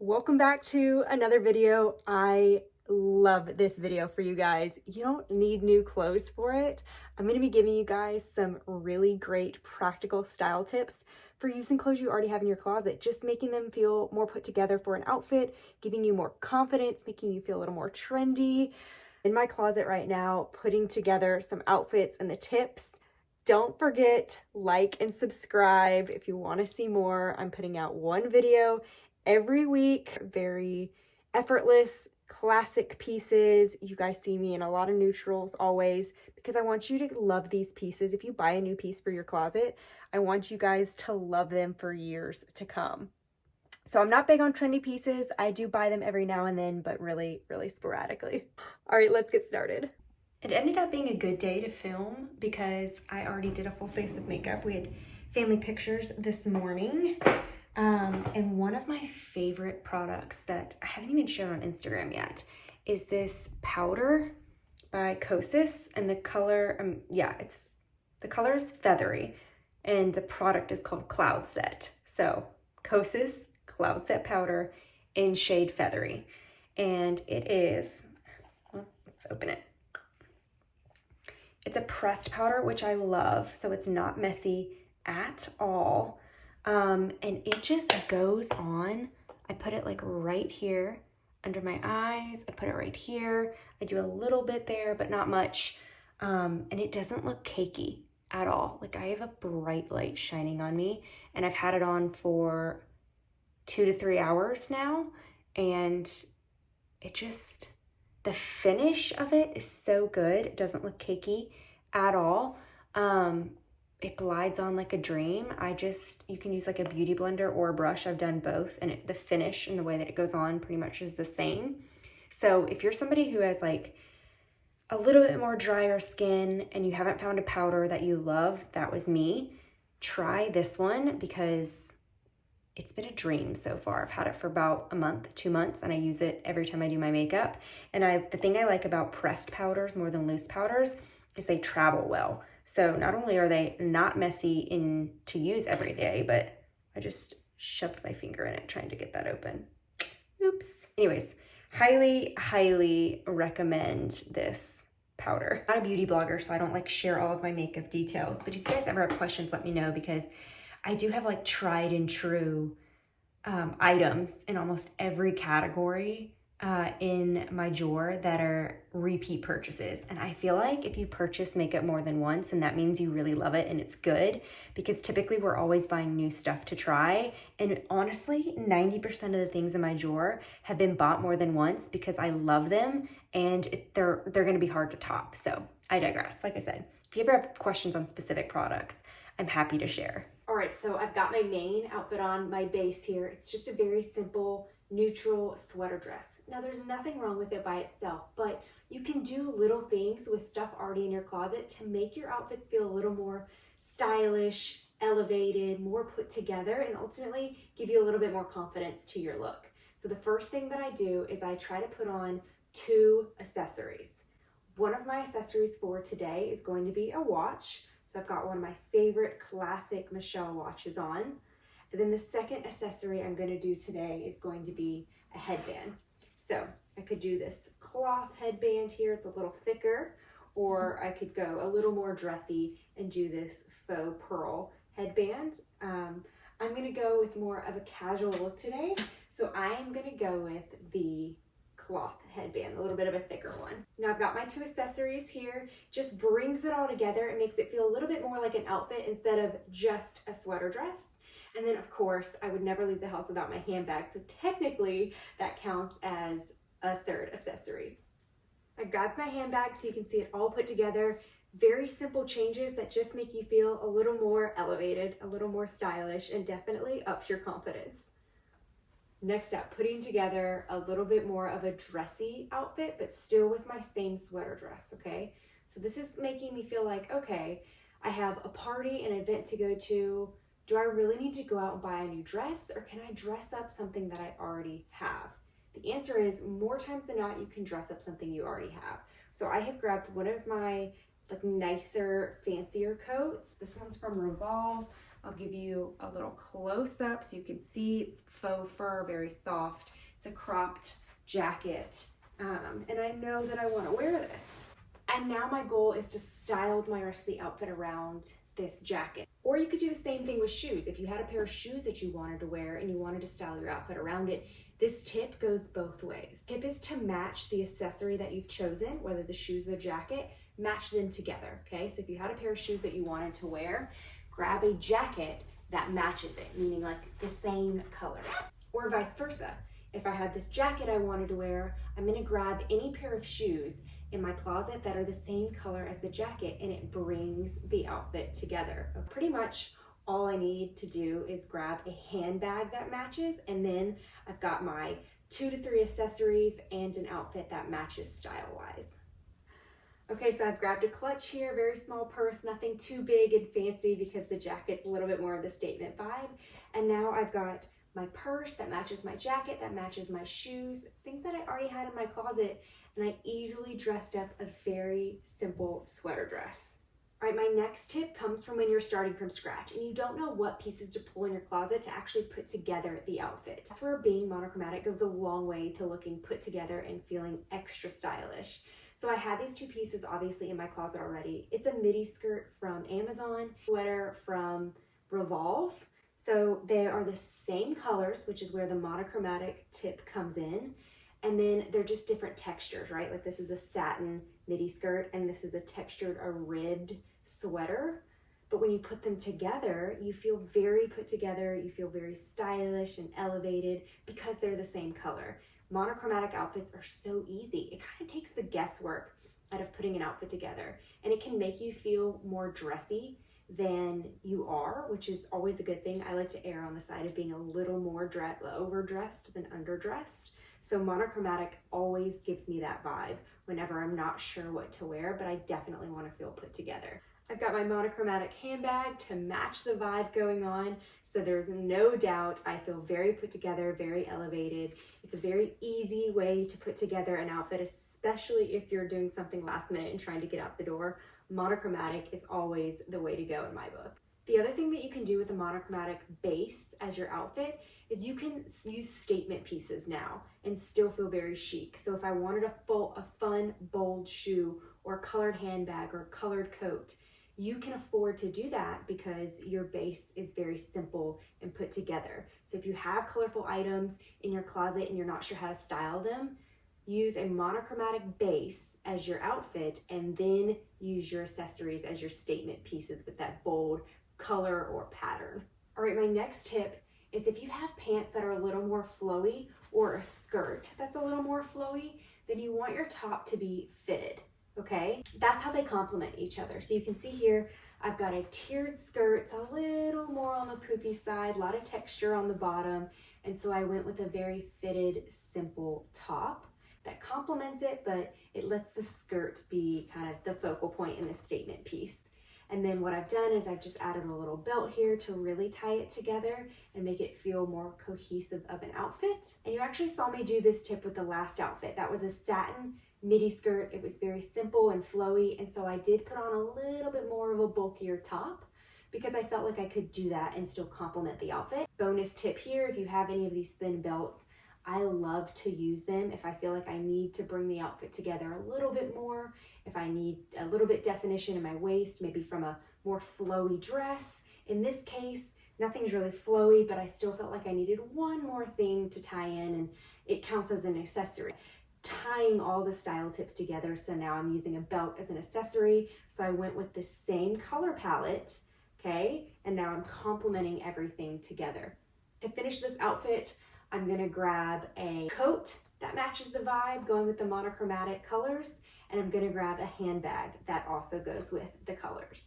Welcome back to another video. I love this video for you guys. You don't need new clothes for it. I'm going to be giving you guys some really great practical style tips for using clothes you already have in your closet, just making them feel more put together for an outfit, giving you more confidence, making you feel a little more trendy. In my closet right now, putting together some outfits and the tips. Don't forget, like and subscribe if you want to see more. I'm putting out one video every week, very effortless, classic pieces. You guys see me in a lot of neutrals always because I want you to love these pieces. If you buy a new piece for your closet, I want you guys to love them for years to come. So I'm not big on trendy pieces. I do buy them every now and then, but really, really sporadically. All right, let's get started. It ended up being a good day to film because I already did a full face of makeup. We had family pictures this morning. And one of my favorite products that I haven't even shared on Instagram yet is this powder by Kosas, and the color, the color is feathery, and the product is called Cloud Set. So Kosas Cloud Set powder in shade feathery, and it is, well, let's open it. It's a pressed powder, which I love, so it's not messy at all. And it just goes on. I put it like right here under my eyes. I put it right here. I do a little bit there, but not much. And it doesn't look cakey at all. Like, I have a bright light shining on me, and I've had it on for 2 to 3 hours now. And it just, the finish of it is so good. It doesn't look cakey at all. It glides on like a dream. You can use like a beauty blender or a brush. I've done both, and the finish and the way that it goes on pretty much is the same. So if you're somebody who has like a little bit more drier skin and you haven't found a powder that you love, that was me, try this one because it's been a dream so far. I've had it for about a month, 2 months, and I use it every time I do my makeup. And the thing I like about pressed powders more than loose powders is they travel well. So not only are they not messy to use every day, but I just shoved my finger in it trying to get that open. Oops. Anyways, highly, highly recommend this powder. I'm not a beauty blogger, so I don't like share all of my makeup details, but if you guys ever have questions, let me know, because I do have like tried and true items in almost every category in my drawer that are repeat purchases. And I feel like if you purchase makeup more than once, and that means you really love it and it's good, because typically we're always buying new stuff to try. And honestly, 90% of the things in my drawer have been bought more than once because I love them, and they're gonna be hard to top. So I digress. Like I said, if you ever have questions on specific products, I'm happy to share. All right, so I've got my main outfit on, my base here. It's just a very simple, neutral sweater dress. Now, there's nothing wrong with it by itself, but you can do little things with stuff already in your closet to make your outfits feel a little more stylish, elevated, more put together, and ultimately give you a little bit more confidence to your look. So the first thing that I do is I try to put on 2 accessories. One of my accessories for today is going to be a watch. So I've got one of my favorite classic Michelle watches on. And then the second accessory I'm going to do today is going to be a headband. So I could do this cloth headband here. It's a little thicker, or I could go a little more dressy and do this faux pearl headband. I'm going to go with more of a casual look today. So I'm going to go with the cloth headband, a little bit of a thicker one. Now I've got my 2 accessories here. Just brings it all together. It makes it feel a little bit more like an outfit instead of just a sweater dress. And then of course, I would never leave the house without my handbag. So technically that counts as a 3rd accessory. I grabbed my handbag so you can see it all put together. Very simple changes that just make you feel a little more elevated, a little more stylish, and definitely ups your confidence. Next up, putting together a little bit more of a dressy outfit, but still with my same sweater dress, okay? So this is making me feel like, okay, I have a party, an event to go to. Do I really need to go out and buy a new dress, or can I dress up something that I already have? The answer is, more times than not, you can dress up something you already have. So I have grabbed one of my like nicer, fancier coats. This one's from Revolve. I'll give you a little close up so you can see it's faux fur, very soft. It's a cropped jacket. And I know that I want to wear this. And now my goal is to style my rest of the outfit around this jacket. Or you could do the same thing with shoes. If you had a pair of shoes that you wanted to wear and you wanted to style your outfit around it, this tip goes both ways. Tip is to match the accessory that you've chosen, whether the shoes or the jacket, match them together, okay? So if you had a pair of shoes that you wanted to wear, grab a jacket that matches it, meaning like the same color. Or vice versa. If I had this jacket I wanted to wear, I'm gonna grab any pair of shoes in my closet that are the same color as the jacket, and it brings the outfit together. But pretty much all I need to do is grab a handbag that matches, and then I've got my 2 to 3 accessories and an outfit that matches style-wise. Okay, so I've grabbed a clutch here, very small purse, nothing too big and fancy because the jacket's a little bit more of the statement vibe. And now I've got my purse that matches my jacket, that matches my shoes, things that I already had in my closet, and I easily dressed up a very simple sweater dress. All right, my next tip comes from when you're starting from scratch and you don't know what pieces to pull in your closet to actually put together the outfit. That's where being monochromatic goes a long way to looking put together and feeling extra stylish. So I had these 2 pieces obviously in my closet already. It's a midi skirt from Amazon, sweater from Revolve. So they are the same colors, which is where the monochromatic tip comes in. And then they're just different textures, right? Like this is a satin midi skirt and this is a textured, a ribbed sweater. But when you put them together, you feel very put together, you feel very stylish and elevated because they're the same color. Monochromatic outfits are so easy. It kind of takes the guesswork out of putting an outfit together, and it can make you feel more dressy than you are, which is always a good thing. I like to err on the side of being a little more overdressed than underdressed. So monochromatic always gives me that vibe whenever I'm not sure what to wear, but I definitely want to feel put together. I've got my monochromatic handbag to match the vibe going on, so there's no doubt I feel very put together, very elevated. It's a very easy way to put together an outfit, especially if you're doing something last minute and trying to get out the door. Monochromatic is always the way to go in my book. The other thing that you can do with a monochromatic base as your outfit is you can use statement pieces now and still feel very chic. So if I wanted a fun, bold shoe or colored handbag or colored coat, you can afford to do that because your base is very simple and put together. So if you have colorful items in your closet and you're not sure how to style them, use a monochromatic base as your outfit and then use your accessories as your statement pieces with that bold color or pattern. All right, my next tip is if you have pants that are a little more flowy or a skirt that's a little more flowy, then you want your top to be fitted. Okay, that's how they complement each other. So you can see here, I've got a tiered skirt. It's a little more on the poofy side, a lot of texture on the bottom. And so I went with a very fitted, simple top that complements it, but it lets the skirt be kind of the focal point in this statement piece. And then what I've done is I've just added a little belt here to really tie it together and make it feel more cohesive of an outfit. And you actually saw me do this tip with the last outfit. That was a satin midi skirt. It was very simple and flowy, and so I did put on a little bit more of a bulkier top because I felt like I could do that and still complement the outfit. Bonus tip here, if you have any of these thin belts, I love to use them if I feel like I need to bring the outfit together a little bit more, if I need a little bit definition in my waist, maybe from a more flowy dress. In this case, nothing's really flowy, but I still felt like I needed one more thing to tie in, and it counts as an accessory. Tying all the style tips together, so now I'm using a belt as an accessory, so I went with the same color palette, okay, and now I'm complementing everything together. To finish this outfit, I'm gonna grab a coat that matches the vibe, going with the monochromatic colors, and I'm gonna grab a handbag that also goes with the colors.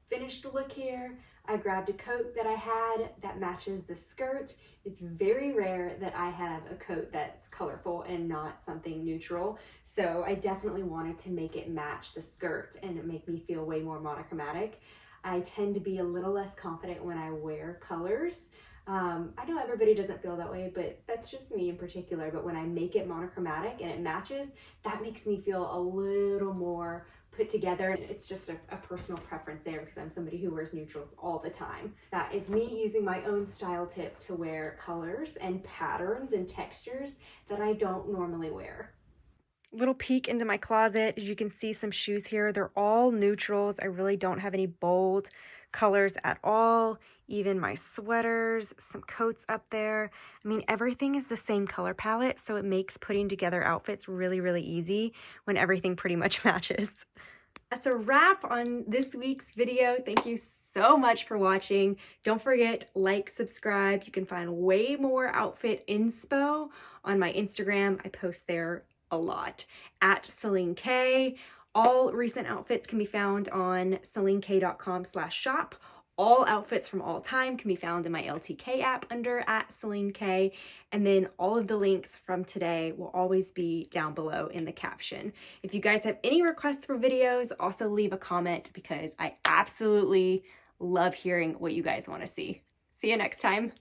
Finished look here, I grabbed a coat that I had that matches the skirt. It's very rare that I have a coat that's colorful and not something neutral, so I definitely wanted to make it match the skirt and make me feel way more monochromatic. I tend to be a little less confident when I wear colors. I know everybody doesn't feel that way, but that's just me in particular. But when I make it monochromatic and it matches, that makes me feel a little more put together. It's just a personal preference there because I'm somebody who wears neutrals all the time. That is me using my own style tip to wear colors and patterns and textures that I don't normally wear. Little peek into my closet. As you can see, some shoes here. They're all neutrals. I really don't have any bold colors at all. Even my sweaters, some coats up there. I mean, everything is the same color palette, so it makes putting together outfits really, really easy when everything pretty much matches. That's a wrap on this week's video. Thank you so much for watching. Don't forget, like, subscribe. You can find way more outfit inspo on my Instagram. I post there a lot at Celine K. All recent outfits can be found on CelineK.com/shop. All outfits from all time can be found in my LTK app under @CelineK. And then all of the links from today will always be down below in the caption. If you guys have any requests for videos, also leave a comment because I absolutely love hearing what you guys want to see. See you next time.